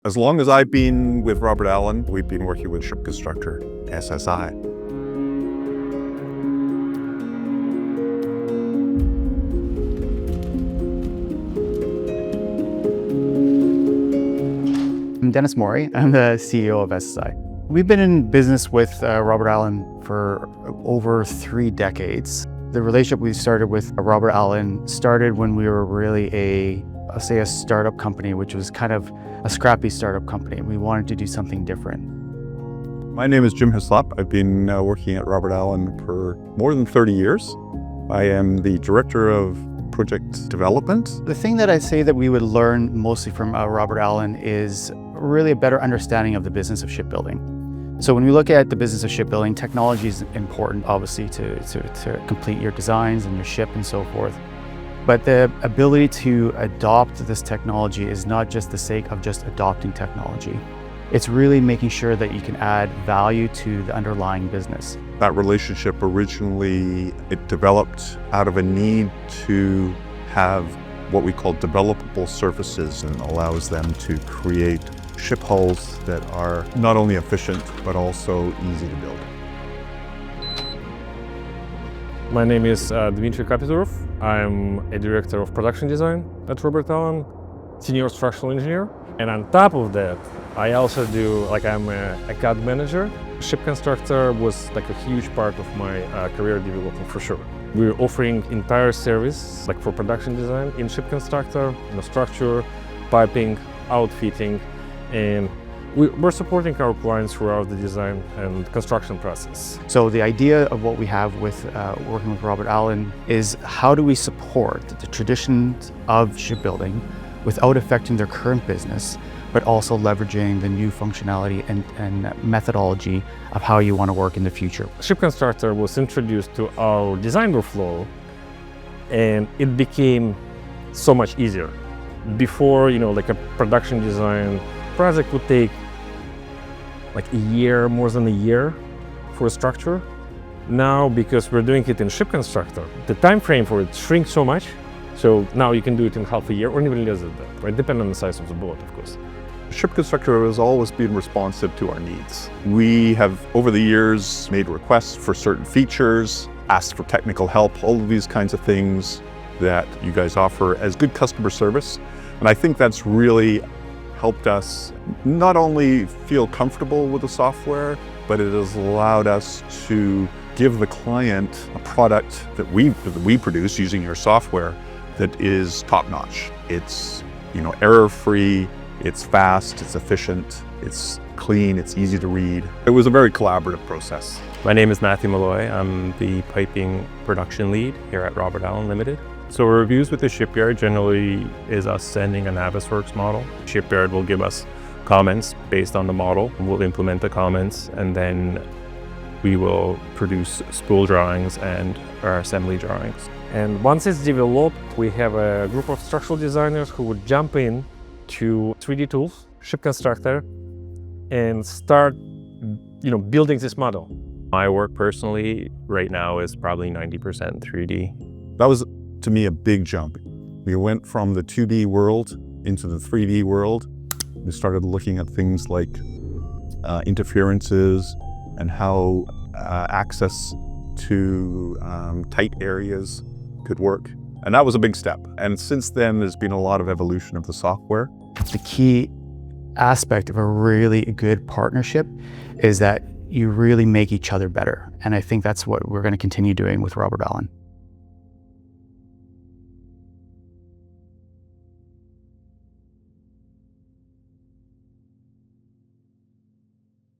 As long as I've been with Robert Allan, we've been working with ShipConstructor, SSI. I'm Dennis Morey. I'm the CEO of SSI. We've been in business with Robert Allan for over 3 decades. The relationship we started with Robert Allan started when we were really a startup company, which was kind of a scrappy startup company. We wanted to do something different. My name is Jim Hislop. I've been working at Robert Allan for more than 30 years. I am the Director of Project Development. The thing that I say that we would learn mostly from Robert Allan is really a better understanding of the business of shipbuilding. So when we look at the business of shipbuilding, technology is important, obviously, to complete your designs and your ship and so forth. But the ability to adopt this technology is not just the sake of just adopting technology. It's really making sure that you can add value to the underlying business. That relationship originally, it developed out of a need to have what we call developable surfaces, and allows them to create ship hulls that are not only efficient, but also easy to build. My name is Dmitry Kapiturov. I'm a director of production design at Robert Allan, senior structural engineer. And on top of that, I also I'm a CAD manager. ShipConstructor was a huge part of my career development for sure. We're offering entire service for production design in ShipConstructor, structure, piping, outfitting, and we're supporting our clients throughout the design and construction process. So the idea of what we have with working with Robert Allan is how do we support the traditions of shipbuilding without affecting their current business, but also leveraging the new functionality and methodology of how you want to work in the future. ShipConstructor was introduced to our design workflow, and it became so much easier. Before, a production design project would take a year, more than a year for a structure. Now, because we're doing it in ShipConstructor, the time frame for it shrinks so much. So now you can do it in half a year or even less than that, right? Depending on the size of the boat, of course. ShipConstructor has always been responsive to our needs. We have, over the years, made requests for certain features, asked for technical help, all of these kinds of things that you guys offer as good customer service. And I think that's really helped us not only feel comfortable with the software, but it has allowed us to give the client a product that we produce using your software that is top-notch. It's error-free, it's fast, it's efficient, it's clean, it's easy to read. It was a very collaborative process. My name is Matthew Malloy. I'm the piping production lead here at Robert Allan Limited. So reviews with the shipyard generally is us sending a Navisworks model. Shipyard will give us comments based on the model. We'll implement the comments, and then we will produce spool drawings and our assembly drawings. And once it's developed, we have a group of structural designers who would jump in to 3D tools, ShipConstructor, and start building this model. My work personally right now is probably 90% 3D. That was, to me, a big jump. We went from the 2D world into the 3D world. We started looking at things like interferences and how access to tight areas could work. And that was a big step. And since then, there's been a lot of evolution of the software. The key aspect of a really good partnership is that you really make each other better. And I think that's what we're going to continue doing with Robert Allan.